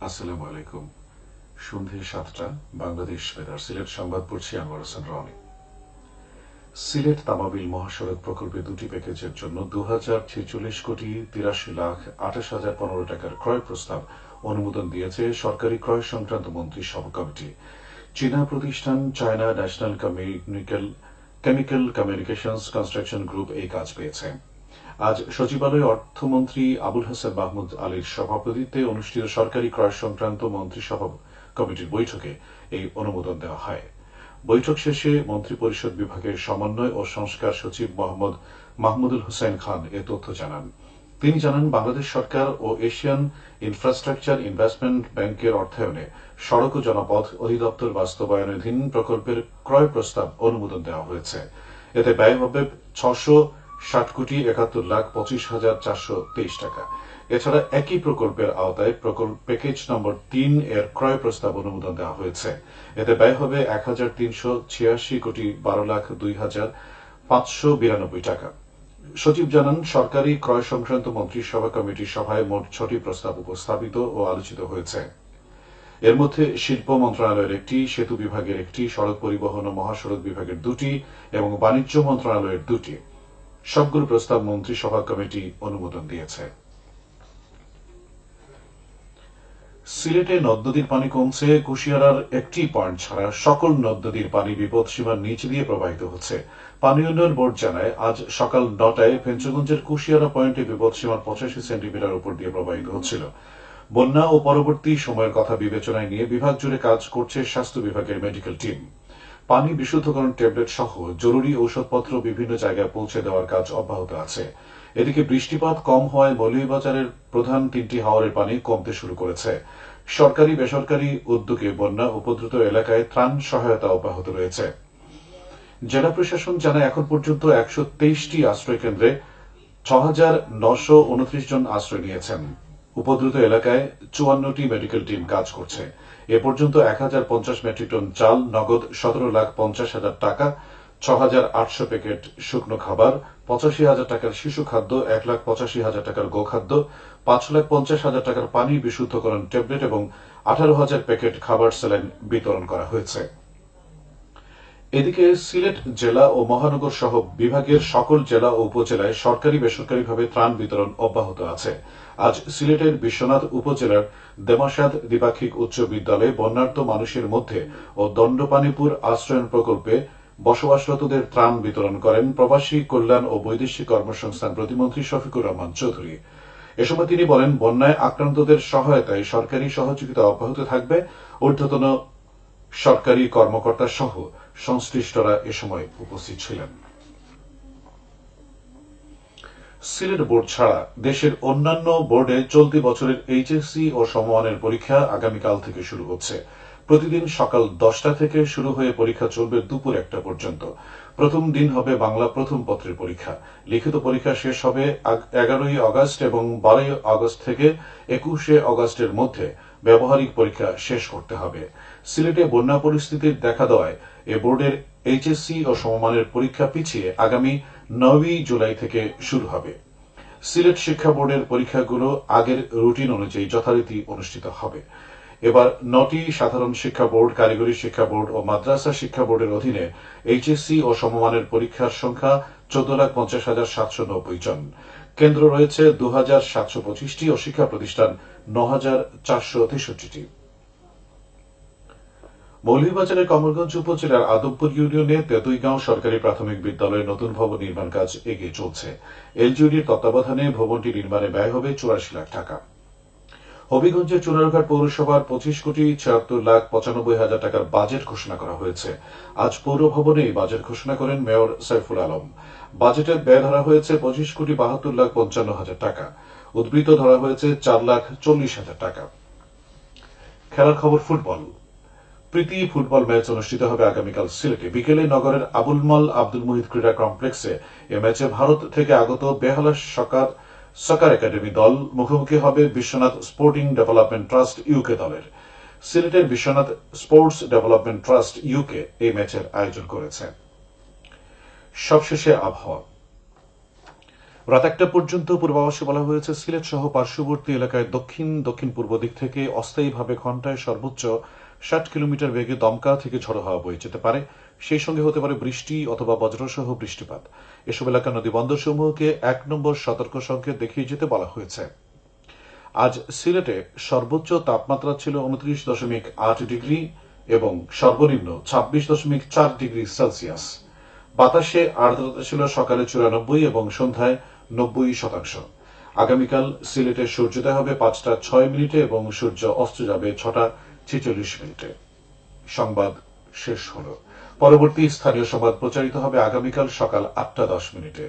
আসসালামু আলাইকুম। সন্ধে ৭টা, বাংলাদেশ বেতার সিলেট সংবাদ পড়ছি আনোয়ার হোসেন রনি। সিলেট তামাবিল মহাসড়ক প্রকল্পে দুটি প্যাকেজের জন্য ২,০৪৬,৮৩,২৮,০১৫ টাকার ক্রয় প্রস্তাব অনুমোদন দিয়েছে সরকারি ক্রয় সংক্রান্ত মন্ত্রিসভা কমিটি। চীনা প্রতিষ্ঠান China national chemical communications construction group এই কাজ পেয়েছে। আজ সচিবালয়ে অর্থমন্ত্রী আবুল হাসান মাহমুদ আলীর সভাপতিত্বে অনুষ্ঠিত সরকারি ক্রয় সংক্রান্ত মন্ত্রিসভা কমিটির বৈঠকে এই অনুমোদন দেওয়া হয়। বৈঠক শেষে মন্ত্রিপরিষদ বিভাগের সমন্বয় ও সংস্কার সচিব মোহাম্মদ মাহমুদুল হোসেন খান এ তথ্য জানান। তিনি জানান, বাংলাদেশ সরকার ও এশিয়ান ইনফ্রাস্ট্রাকচার ইনভেস্টমেন্ট ব্যাংকের অর্থায়নে সড়ক ও জনপথ অধিদপ্তর বাস্তবায়নাধীন প্রকল্পের ক্রয় প্রস্তাব অনুমোদন দেওয়া হয়েছে। এতে ব্যয় হবে ৬৬,৭১,৭২,৪২৩ টাকা। এছাড়া একই প্রকল্পের আওতায় প্যাকেজ নম্বর ৩ এর ক্রয় প্রস্তাব অনুমোদন দেওয়া হয়েছে। এতে ব্যয় হবে ১,৩৮৬,১২,০২,৫৯২ টাকা। সচিব জানান, সরকারি ক্রয় সংক্রান্ত মন্ত্রিসভা কমিটির সভায় মোট ৬টি প্রস্তাব উপস্থাপিত ও আলোচিত হয়েছে। এর মধ্যে শিল্প মন্ত্রণালয়ের একটি, সেতু বিভাগের একটি, সড়ক পরিবহন ও মহাসড়ক বিভাগের দুটি এবং বাণিজ্য মন্ত্রণালয়ের দুটি। সবগুলো প্রস্তাব মন্ত্রিসভা কমিটি অনুমোদন দিয়েছে। সিলেটে নদ নদীর পানি কমছে। কুশিয়ারার একটি পয়েন্ট ছাড়া সকল নদ নদীর পানি বিপদসীমার নিচ দিয়ে প্রবাহিত হচ্ছে। পানি উন্নয়ন বোর্ড জানায়, আজ সকাল ৯টায় ফেঞ্চগঞ্জের কুশিয়ারা পয়েন্টে বিপদসীমার ৮৫ সেন্টিমিটার উপর দিয়ে প্রবাহিত হচ্ছিল। বন্যা ও পরবর্তী সময়ের কথা বিবেচনায় নিয়ে বিভাগ জুড়ে কাজ করছে স্বাস্থ্য বিভাগের মেডিকেল টিম। পানি বিশুদ্ধকরণ ট্যাবলেট সহ জরুরি ঔষধপত্র বিভিন্ন জায়গায় পৌঁছে দেওয়ার কাজ অব্যাহত আছে। এদিকে বৃষ্টিপাত কম হওয়ায় মৌলভীবাজারের প্রধান ৩টি হাওরের পানি কমতে শুরু করেছে। সরকারি বেসরকারি উদ্যোগে বন্যা উপদ্রুত এলাকায় ত্রাণ সহায়তা অব্যাহত রয়েছে। জেলা প্রশাসন জানায়, এখন পর্যন্ত ১২৩টি আশ্রয় কেন্দ্রে ৬,৯২৯ জন আশ্রয় নিয়েছেন। উপদ্রুত এলাকায় ৫৪টি মেডিকেল টিম কাজ করছে। এ পর্যন্ত ১,০৫০ মেট্রিক টন চাল, নগদ ১৭,৫০,০০০ টাকা, ৬,৮০০ প্যাকেট শুকনো খাবার, ৮৫,০০০ টাকার শিশু খাদ্য, ১,৮৫,০০০ টাকার গোখাদ্য, ৫,৫০,০০০ টাকার পানি বিশুদ্ধকরণ ট্যাবলেট এবং ১৮,০০০ প্যাকেট খাবার স্যালাইন বিতরণ করা হয়েছে। এদিকে সিলেট জেলা ও মহানগর সহ বিভাগের সকল জেলা ও উপজেলায় সরকারি বেসরকারিভাবে ত্রাণ বিতরণ অব্যাহত আছে। আজ সিলেটের বিশ্বনাথ উপজেলার দেমাসাদ দ্বিপাক্ষিক উচ্চ বিদ্যালয়ে বন্যার্ত মানুষের মধ্যে ও দণ্ডপানিপুর আশ্রয়ন প্রকল্পে বসবাসরতদের ত্রাণ বিতরণ করেন প্রবাসী কল্যাণ ও বৈদেশিক কর্মসংস্থান প্রতিমন্ত্রী শফিকুর রহমান চৌধুরী। এ সময় তিনি বলেন, বন্যায় আক্রান্তদের সহায়তায় সরকারি সহযোগিতা অব্যাহত থাকবে। ঊর্ধ্বতন সরকারি কর্মকর্তা সহ সংশ্লিষ্টরা এ সময় উপস্থিত ছিলেন। সিলেট বোর্ড ছাড়া দেশের অন্যান্য বোর্ডে চলতি বছরের এইচএসসি ও সমমানের পরীক্ষা আগামীকাল থেকে শুরু হচ্ছে। প্রতিদিন সকাল ১০টা থেকে শুরু হয়ে পরীক্ষা চলবে দুপুর ১টা পর্যন্ত। প্রথম দিন হবে বাংলা প্রথম পত্রের পরীক্ষা। লিখিত পরীক্ষা শেষ হবে ১১ই আগস্ট এবং ১২ই আগস্ট থেকে ২১শে আগস্টের মধ্যে ব্যবহারিক পরীক্ষা শেষ করতে হবে। সিলেটে বন্যা পরিস্থিতির দেখা দেওয়ায় এ বোর্ডের এইচএসসি ও সমমানের পরীক্ষা পিছিয়ে আগামী ৯ই জুলাই থেকে শুরু হবে। সিলেট শিক্ষা বোর্ডের পরীক্ষাগুলো আগের রুটিন অনুযায়ী যথারীতি অনুষ্ঠিত হবে। এবার ৯টি সাধারণ শিক্ষা বোর্ড, কারিগরি শিক্ষা বোর্ড ও মাদ্রাসা শিক্ষা বোর্ডের অধীনে এইচএসসি ও সমমানের পরীক্ষার সংখ্যা ১৪,৫০,৭৯০ জন। কেন্দ্র রয়েছে ২,৭২৫টি ও শিক্ষা প্রতিষ্ঠান ৯,৪৬৩টি। মৌলভীবাজারের কমলগঞ্জ উপজেলার আদমপুর ইউনিয়নে তেতুইগাঁও সরকারি প্রাথমিক বিদ্যালয়ের নতুন ভবন নির্মাণ কাজ এগিয়ে চলছে। এলজিইডির তত্ত্বাবধানে ভবনটি নির্মাণে ব্যয় হবে ৮৪ লাখ টাকা। হবিগঞ্জের চুনারুঘাট পৌরসভার ২৫,৭৪,৯৫,০০০ টাকার বাজেট ঘোষণা করা হয়েছে। আজ পৌর ভবনে এই বাজেট ঘোষণা করেন মেয়র সাইফুল আলম। বাজেটে ব্যয় ধরা হয়েছে ২৫,৭২,৫৫,০০০ টাকা। উদ্বৃত্ত ধরা হয়েছে ৪,৪০,০০০ টাকা। খেলার খবর, ফুটবল। প্রীতি ফুটবল ম্যাচ অনুষ্ঠিত হবে আগামীকাল সিলেটে। বিকেলে নগরের আবুল মাল আব্দুল মুহিত ক্রীড়া কমপ্লেক্সে এ ম্যাচে ভারত থেকে আগত বেহালা সকার একাডেমি দল মুখোমুখি হবে Biswanath sporting development trust UK দলের। সিলেটের Biswanath sports development trust UK এই ম্যাচের আয়োজন করেছে। সবশেষে আবহাওয়া। রাত 1টা পর্যন্ত পূর্বাভাসে বলা হয়েছে সিলেট সহ পার্শ্ববর্তী এলাকায় দক্ষিণ দক্ষিণ পূর্ব দিক থেকে অস্থায়ীভাবে ঘণ্টায় সর্বোচ্চ 60 কিলোমিটার বেগে দমকা থেকে ঝড়ো হাওয়া বয়ে যেতে পারে। সেই সঙ্গে হতে পারে বৃষ্টি অথবা বজ্রসহ বৃষ্টিপাত। এসব এলাকার নদী বন্দরসমূহকে 1 নম্বর সতর্ক সংকেত দেখিয়ে যেতে বলা হয়েছে। আজ সিলেটে সর্বোচ্চ তাপমাত্রা ছিল 29.8 ডিগ্রি এবং সর্বনিম্ন 26.4 ডিগ্রি সেলসিয়াস। বাতাসে আর্দ্রতা ছিল সকালে 94 এবং সন্ধ্যায় 90%। আগামীকাল সিলেটে সূর্যোদয় হবে 5টা 6 মিনিটে এবং সূর্য অস্ত যাবে 6টা 46 মিনিটে। সংবাদ শেষ হল। পরবর্তী স্থানীয় সংবাদ প্রচারিত হবে আগামীকাল সকাল 8টা 10 মিনিটে।